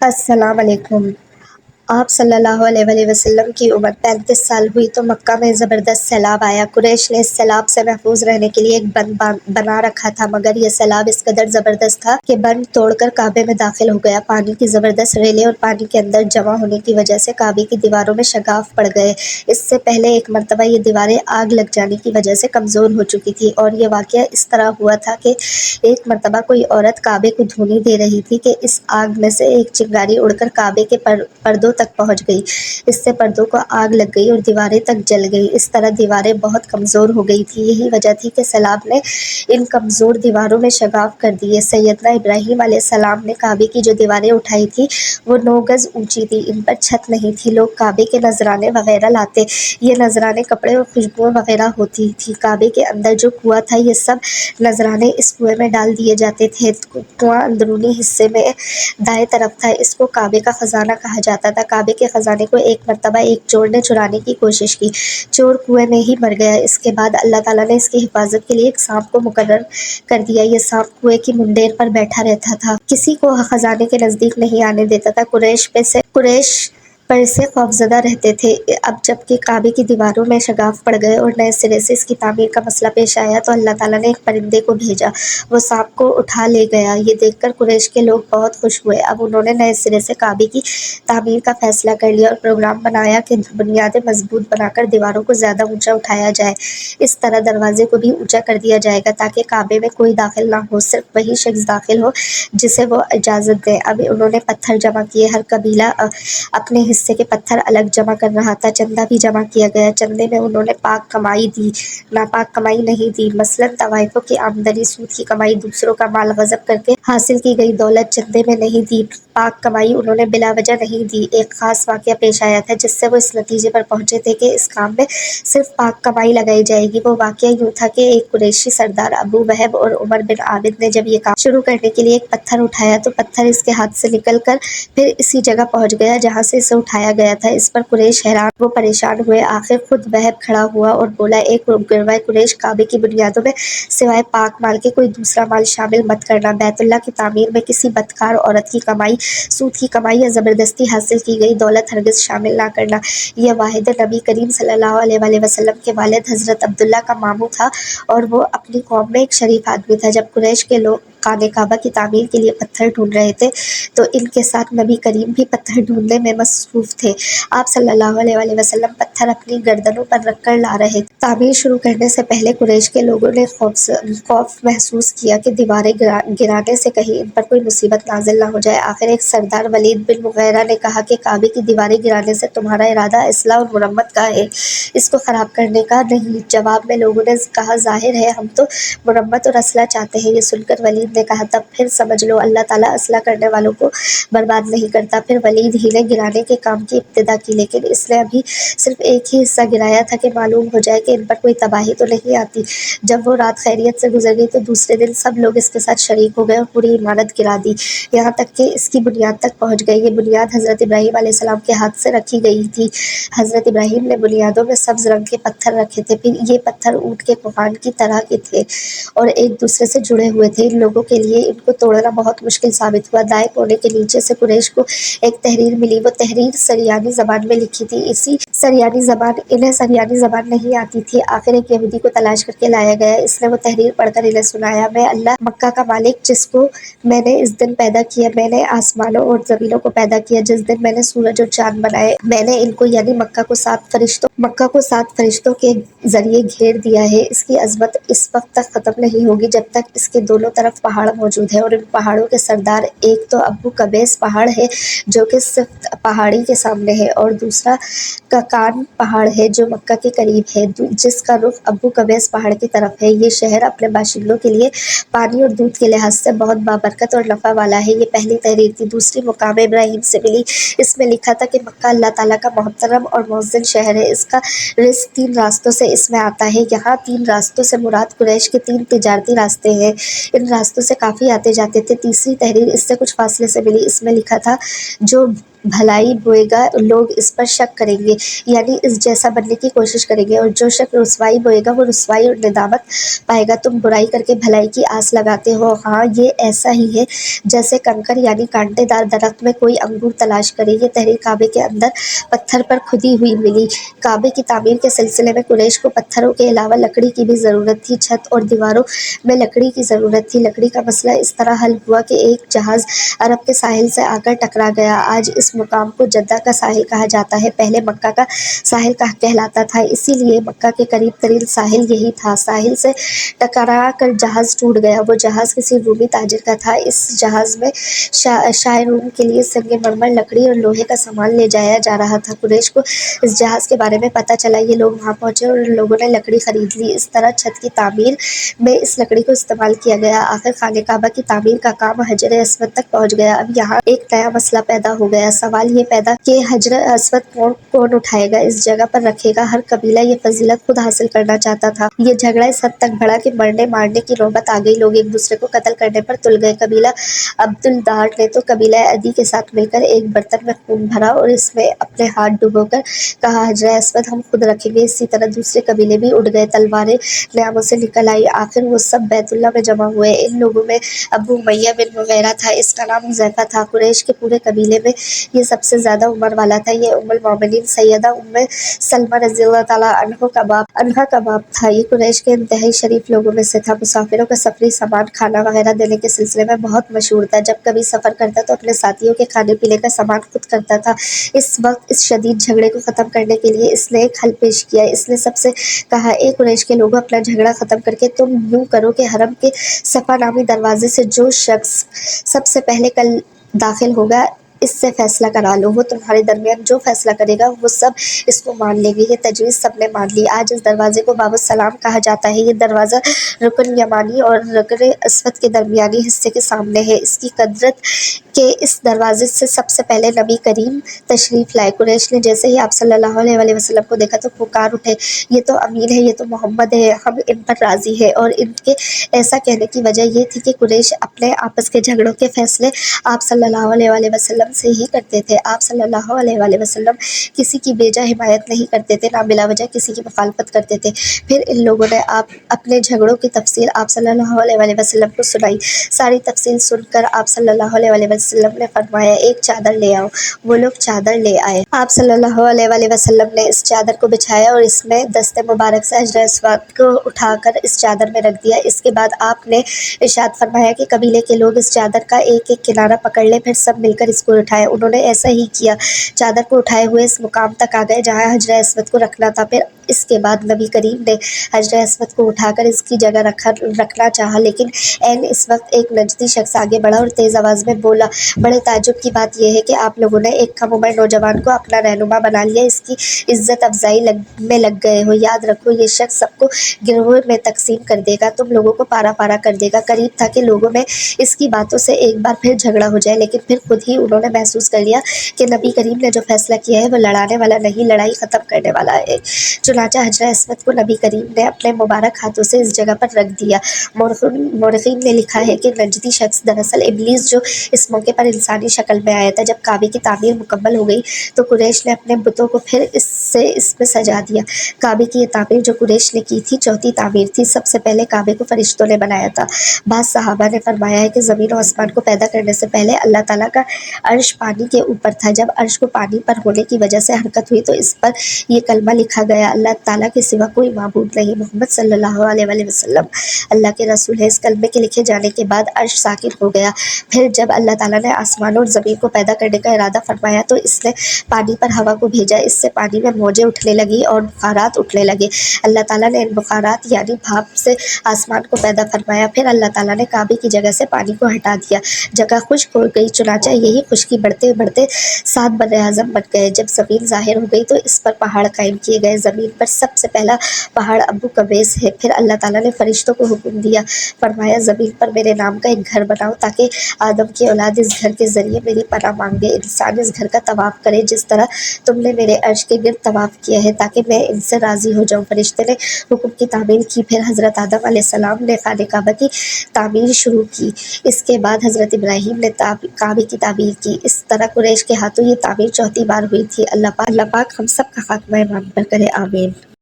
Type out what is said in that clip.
السلام علیکم۔ آپ صلی اللہ علیہ وآلہ وسلم کی عمر 35 سال ہوئی تو مکہ میں زبردست سیلاب آیا۔ قریش نے اس سیلاب سے محفوظ رہنے کے لیے ایک بند بنا رکھا تھا، مگر یہ سیلاب اس قدر زبردست تھا کہ بند توڑ کر کعبے میں داخل ہو گیا۔ پانی کی زبردست ریلیں اور پانی کے اندر جمع ہونے کی وجہ سے کعبے کی دیواروں میں شگاف پڑ گئے۔ اس سے پہلے ایک مرتبہ یہ دیواریں آگ لگ جانے کی وجہ سے کمزور ہو چکی تھیں، اور یہ واقعہ اس طرح ہوا تھا کہ ایک مرتبہ کوئی عورت کعبے کو دھونی دے رہی تھی کہ اس آگ میں سے ایک چنگاری اڑ کر کعبے کے پردوں تک پہنچ گئی۔ اس سے پردوں کو آگ لگ گئی اور دیواریں تک جل گئیں۔ اس طرح دیواریں بہت کمزور ہو گئی تھیں۔ یہی وجہ تھی کہ سیلاب نے ان کمزور دیواروں میں شگاف کر دیے۔ سیدنا ابراہیم علیہ السلام نے کعبے کی جو دیواریں اٹھائی تھیں وہ 9 گز اونچی تھیں۔ ان پر چھت نہیں تھی۔ لوگ کعبے کے نذرانے وغیرہ لاتے۔ یہ نذرانے کپڑے اور خوشبوئیں وغیرہ ہوتی تھیں۔ کعبے کے اندر جو کنواں تھا یہ سب نذرانے اس کنویں میں ڈال دیے جاتے تھے۔ کنواں اندرونی حصے میں دائیں طرف تھا۔ اس کو کعبے کا خزانہ کہا جاتا تھا۔ کعبے کے خزانے کو ایک مرتبہ ایک چور نے چرانے کی کوشش کی۔ چور کنویں میں ہی مر گیا۔ اس کے بعد اللہ تعالیٰ نے اس کی حفاظت کے لیے ایک سانپ کو مقرر کر دیا۔ یہ سانپ کنویں کی منڈیر پر بیٹھا رہتا تھا، کسی کو خزانے کے نزدیک نہیں آنے دیتا تھا۔ قریش پر سے خوفزدہ رہتے تھے۔ اب جب کہ کعبے کی دیواروں میں شگاف پڑ گئے اور نئے سرے سے اس کی تعمیر کا مسئلہ پیش آیا تو اللہ تعالیٰ نے ایک پرندے کو بھیجا۔ وہ سانپ کو اٹھا لے گیا۔ یہ دیکھ کر قریش کے لوگ بہت خوش ہوئے۔ اب انہوں نے نئے سرے سے کعبے کی تعمیر کا فیصلہ کر لیا اور پروگرام بنایا کہ بنیادیں مضبوط بنا کر دیواروں کو زیادہ اونچا اٹھایا جائے۔ اس طرح دروازے کو بھی اونچا کر دیا جائے گا تاکہ کعبے میں کوئی داخل نہ ہو، صرف وہی شخص داخل ہو جسے وہ اجازت دیں۔ اب انہوں نے پتھر جمع کیے۔ ہر قبیلہ اپنے حصے کے پتھر الگ جمع کر رہا تھا۔ چندہ بھی جمع کیا گیا۔ چندے میں انہوں نے پاک کمائی دی، ناپاک کمائی نہیں دی۔ مثلاً طوائفوں کی آمدنی، سود کی کمائی، دوسروں کا مال غصب کر کے حاصل کی گئی دولت چندے میں نہیں دی۔ پاک کمائی انہوں نے بلا وجہ نہیں دی۔ ایک خاص واقعہ پیش آیا تھا جس سے وہ اس نتیجے پر پہنچے تھے کہ اس کام میں صرف پاک کمائی لگائی جائے گی۔ وہ واقعہ یوں تھا کہ ایک قریشی سردار ابو وہب اور عمر بن عابد نے جب یہ کام شروع کرنے کے لیے ایک پتھر اٹھایا تو پتھر اس کے ہاتھ سے نکل کر پھر اسی جگہ پہنچ گیا جہاں سے اسے اٹھایا گیا تھا۔ اس پر قریش حیران و پریشان ہوئے۔ آخر خود وہب کھڑا ہوا اور بولا، ایک گروہ قریش، کعبے کی بنیادوں میں سوائے پاک مال کے کوئی دوسرا مال شامل مت کرنا۔ بیت اللہ کی تعمیر میں کسی بدکار عورت کی کمائی، سود کی کمائی یا زبردستی حاصل کی گئی دولت ہرگز شامل نہ کرنا۔ یہ واحد نبی کریم صلی اللہ علیہ وآلہ وسلم کے والد حضرت عبداللہ کا ماموں تھا اور وہ اپنی قوم میں ایک شریف آدمی تھا۔ جب قریش کے لوگ خانہ کعبہ کی تعمیر کے لیے پتھر ڈھونڈ رہے تھے تو ان کے ساتھ نبی کریم بھی پتھر ڈھونڈنے میں مصروف تھے۔ آپ صلی اللہ علیہ وآلہ وسلم پتھر اپنی گردنوں پر رکھ کر لا رہے تھے۔ تعمیر شروع کرنے سے پہلے قریش کے لوگوں نے خوف محسوس کیا کہ دیواریں گرانے سے کہیں ان پر کوئی مصیبت نازل نہ ہو جائے۔ آخر ایک سردار ولید بن مغیرہ نے کہا کہ کعبے کی دیواریں گرانے سے تمہارا ارادہ اصلاح اور مرمت کا ہے، اس کو خراب کرنے کا نہیں۔ جواب میں لوگوں نے کہا، ظاہر ہے ہم تو مرمت اور اصلاح چاہتے ہیں۔ یہ سن کر ولید نے کہا، تب پھر سمجھ لو اللہ تعالیٰ اصلاح کرنے والوں کو برباد نہیں کرتا۔ پھر ولید ہی نے گرانے کے کام کی ابتدا کی، لیکن اس نے ابھی صرف ایک ہی حصہ گرایا تھا کہ معلوم ہو جائے کہ ان پر کوئی تباہی تو نہیں آتی۔ جب وہ رات خیریت سے گزر گئی تو دوسرے دن سب لوگ اس کے ساتھ شریک ہو گئے اور پوری عمارت گرا دی، یہاں تک کہ اس کی بنیاد تک پہنچ گئی۔ یہ بنیاد حضرت ابراہیم علیہ السلام کے ہاتھ سے رکھی گئی تھی۔ حضرت ابراہیم نے بنیادوں میں سبز رنگ کے پتھر رکھے تھے۔ پھر یہ پتھر اونٹ کے کوہان کی طرح کے تھے اور ایک دوسرے سے جڑے ہوئے تھے۔ ان لوگوں کے لیے ان کو توڑنا بہت مشکل ثابت ہوا۔ دائیں کونے کے نیچے سے قریش کو ایک تحریر ملی۔ وہ تحریر سریانی زبان میں لکھی تھی۔ انہیں سریانی زبان نہیں آتی تھی۔ آخر ایک یہودی کو تلاش کر کے لایا گیا۔ اس نے وہ تحریر پڑھ کر انہیں سنایا، میں اللہ مکہ کا مالک جس کو میں نے اس دن پیدا کیا، میں نے آسمانوں اور زمینوں کو پیدا کیا جس دن میں نے سورج اور چاند بنائے، میں نے ان کو یعنی مکہ کو 7 فرشتوں کے ذریعے گھیر دیا ہے۔ اس کی عظمت اس وقت تک ختم نہیں ہوگی جب تک اس کے دونوں طرف پہاڑ موجود ہے، اور ان پہاڑوں کے سردار ایک تو ابو قبیس پہاڑ ہے جو کہ صفت پہاڑی کے سامنے ہے، اور دوسرا ککان پہاڑ ہے جو مکہ کے قریب ہے جس کا رخ ابو قبیس پہاڑ کی طرف ہے۔ یہ شہر اپنے باشندوں کے لیے پانی اور دودھ کے لحاظ سے بہت بابرکت اور نفع والا ہے۔ یہ پہلی تحریر تھی۔ دوسری مقام ابراہیم سے ملی۔ اس میں لکھا تھا کہ مکہ اللہ تعالیٰ کا محترم اور معزز شہر ہے، اس کا رزق 3 راستوں سے اس میں آتا ہے۔ یہاں 3 راستوں سے مراد قریش کے 3 تجارتی راستے ہیں، ان راستوں سے کافی آتے جاتے تھے۔ تیسری تحریر اس سے کچھ فاصلے سے ملی۔ اس میں لکھا تھا، جو بھلائی بوئے گا لوگ اس پر شک کریں گے، یعنی اس جیسا بننے کی کوشش کریں گے، اور جو شخص رسوائی بوئے گا وہ رسوائی اور ندامت پائے گا۔ تم برائی کر کے بھلائی کی آس لگاتے ہو، ہاں یہ ایسا ہی ہے جیسے کنکر یعنی کانٹے دار درخت میں کوئی انگور تلاش کرے۔ یہ تحریر کعبے کے اندر پتھر پر کھدی ہوئی ملی۔ کعبے کی تعمیر کے سلسلے میں قریش کو پتھروں کے علاوہ لکڑی کی بھی ضرورت تھی۔ چھت اور دیواروں میں لکڑی کی ضرورت تھی۔ لکڑی کا مسئلہ اس طرح حل ہوا کہ ایک جہاز عرب کے ساحل سے آ کر ٹکرا گیا۔ آج اس مقام کو جدہ کا ساحل کہا جاتا ہے، پہلے مکہ کا ساحل کہلاتا تھا، اسی لیے مکہ کے قریب ترین ساحل یہی تھا۔ ساحل سے ٹکرا کر جہاز ٹوٹ گیا۔ وہ جہاز کسی رومی تاجر کا تھا۔ اس جہاز میں شاہ روم کے لیے سنگ مرمر، لکڑی اور لوہے کا سامان لے جایا جا رہا تھا۔ قریش کو اس جہاز کے بارے میں پتہ چلا، یہ لوگ وہاں پہنچے اور ان لوگوں نے لکڑی خرید لی۔ اس طرح چھت کی تعمیر میں اس لکڑی کو استعمال کیا گیا۔ آخر خانہ کعبہ کی تعمیر کا کام حجر اسود تک پہنچ گیا۔ اب یہاں ایک نیا مسئلہ پیدا ہو گیا۔ سوال یہ پیدا کہ حجر اسود کون اٹھائے گا، اس جگہ پر رکھے گا؟ ہر قبیلہ یہ فضیلت خود حاصل کرنا چاہتا تھا۔ یہ جھگڑا اس حد تک بڑھا کہ مرنے مارنے کی نوبت آ گئی۔ لوگ ایک دوسرے کو قتل کرنے پر تل گئے۔ قبیلہ عبدالدار نے تو قبیلہ عدی کے ساتھ مل کر ایک برتن میں خون بھرا اور اس میں اپنے ہاتھ ڈبو کر کہا حجر اسود ہم خود رکھیں گے۔ اسی طرح دوسرے قبیلے بھی اٹھ گئے، تلواریں نیاموں سے نکل آئیں۔ آخر وہ سب بیت اللہ میں جمع ہوئے۔ ان لوگوں میں ابو امیہ بن مغیرہ تھا، اس کا نام حذیفہ تھا۔ قریش کے پورے قبیلے میں یہ سب سے زیادہ عمر والا تھا۔ یہ ام المومنین سیدہ ام سلمہ رضی اللہ تعالیٰ عنہا کا باپ تھا۔ یہ قریش کے انتہائی شریف لوگوں میں سے تھا۔ مسافروں کا سفری سامان کھانا وغیرہ دینے کے سلسلے میں بہت مشہور تھا۔ جب کبھی سفر کرتا تو اپنے ساتھیوں کے کھانے پینے کا سامان خود کرتا تھا۔ اس وقت اس شدید جھگڑے کو ختم کرنے کے لیے اس نے ایک حل پیش کیا۔ اس نے سب سے کہا اے قریش کے لوگوں، اپنا جھگڑا ختم کر کے تم یوں کرو کہ حرم کے صفا نامی دروازے سے جو شخص سب سے پہلے کل داخل ہوگا اس سے فیصلہ کرا لو۔ وہ تمہارے درمیان جو فیصلہ کرے گا وہ سب اس کو مان لیں گے۔ یہ تجویز سب نے مان لی۔ آج اس دروازے کو باب السلام کہا جاتا ہے۔ یہ دروازہ رکن یمانی اور رکن اسود کے درمیانی حصے کے سامنے ہے۔ اس کی قدرت کہ اس دروازے سے سب سے پہلے نبی کریم تشریف لائے۔ قریش نے جیسے ہی آپ صلی اللہ علیہ وسلم کو دیکھا تو پکار اٹھے یہ تو امین ہے، یہ تو محمد ہے، ہم ان پر راضی ہیں۔ اور ان کے ایسا کہنے کی وجہ یہ تھی کہ قریش اپنے آپس کے جھگڑوں کے فیصلے آپ صلی اللہ علیہ وسلم سے ہی کرتے تھے۔ آپ صلی اللہ علیہ وسلم کسی کی بیجا حمایت نہیں کرتے تھے، نہ بلا وجہ کسی کی مخالفت کرتے تھے۔ پھر ان لوگوں نے اپنے جھگڑوں کی تفصیل آپ صلی اللہ علیہ وسلم کو سنائی۔ ساری تفصیل سن کر آپ صلی اللہ علیہ وسلم نے فرمایا ایک چادر لے آؤ۔ وہ لوگ چادر لے آئے۔ آپ صلی اللہ علیہ وسلم نے اس چادر کو بچھایا اور اس میں دست مبارک سے حجر اسود کو اٹھا کر اس چادر میں رکھ دیا۔ اس کے بعد آپ نے ارشاد فرمایا کہ قبیلے کے لوگ اس چادر کا ایک ایک کنارہ پکڑ لیں، پھر سب مل کر اس کو اٹھائیں۔ انہوں نے ایسا ہی کیا۔ چادر کو اٹھائے ہوئے اس مقام تک آ گئے جہاں حجر اسود کو رکھنا تھا۔ پھر اس کے بعد نبی کریم نے حجر اسود کو اٹھا کر اس کی جگہ رکھنا چاہا، لیکن عین اس وقت ایک نجدی شخص آگے بڑھا اور تیز آواز میں بولا بڑے تعجب کی بات یہ ہے کہ آپ لوگوں نے ایک کم عمر نوجوان کو اپنا رہنما بنا لیا، اس کی عزت افزائی میں لگ گئے ہو۔ یاد رکھو یہ شخص سب کو گروہوں میں تقسیم کر دے گا، تم لوگوں کو پارا پارا کر دے گا۔ قریب تھا کہ لوگوں میں اس کی باتوں سے ایک بار پھر جھگڑا ہو جائے، لیکن پھر خود ہی انہوں نے محسوس کر لیا کہ نبی کریم نے جو فیصلہ کیا ہے وہ لڑانے والا نہیں، لڑائی ختم کرنے والا ہے۔ چنانچہ حجر اسود کو نبی کریم نے اپنے مبارک ہاتھوں سے اس جگہ پر رکھ دیا۔ مورخین نے لکھا ہے کہ نجدی شخص دراصل ابلیس جو اس موقع پر انسانی شکل میں آیا تھا۔ جب کعبے کی تعمیر مکمل ہو گئی تو قریش نے اپنے بتوں کو پھر اس میں سجا دیا۔ کعبے کی یہ تعمیر جو قریش نے کی تھی چوتھی تعمیر تھی۔ سب سے پہلے کعبے کو فرشتوں نے بنایا تھا۔ بعض صحابہ نے فرمایا ہے کہ زمین و آسمان کو پیدا کرنے سے پہلے اللہ تعالیٰ کا عرش پانی کے اوپر تھا۔ جب عرش کو پانی پر ہونے کی وجہ سے حرکت ہوئی تو اس پر یہ کلمہ لکھا گیا اللہ تعالیٰ کے سوا کوئی معبود نہیں، محمد صلی اللہ علیہ وسلم اللہ کے رسول ہے۔ اس کلمے کے لکھے جانے کے بعد عرش ساکن ہو گیا۔ پھر جب اللہ تعالیٰ نے آسمان اور زمین کو پیدا کرنے کا ارادہ فرمایا تو اس نے پانی پر ہوا کو بھیجا، اس سے پانی میں موجیں اٹھنے لگیں اور بخارات اٹھنے لگے۔ اللہ تعالیٰ نے ان بخارات یعنی بھاپ سے آسمان کو پیدا فرمایا۔ پھر اللہ تعالیٰ نے کعبے کی جگہ سے پانی کو ہٹا دیا، جگہ خشک ہو گئی، چنانچہ یہی خشکی بڑھتے بڑھتے 7 بر اعظم بن گئے۔ جب زمین ظاہر ہو گئی تو اس پر پہاڑ قائم کیے گئے۔ زمین پر سب سے پہلا پہاڑ ابو قبیس ہے۔ پھر اللہ تعالیٰ نے فرشتوں کو حکم دیا، فرمایا زمین پر میرے نام کا ایک گھر بناؤ تاکہ آدم کی اولاد اس گھر کے ذریعے میری پناہ مانگے۔ انسان اس گھر کا طواف کرے جس طرح تم نے میرے عرش کے گرد طواف کیا ہے تاکہ میں ان سے راضی ہو جاؤں۔ فرشتے نے حکم کی تعمیل کی، پھر حضرت آدم علیہ السلام نے خانہ کعبہ کی تعمیر شروع کی، اس کے بعد حضرت ابراہیم نے کعبے کی تعمیر کی۔ اس طرح قریش کے ہاتھوں یہ تعمیر چوتھی بار ہوئی تھی۔ اللہ پاک ہم سب کا خاتمہ ایمان پر کرے، آمین۔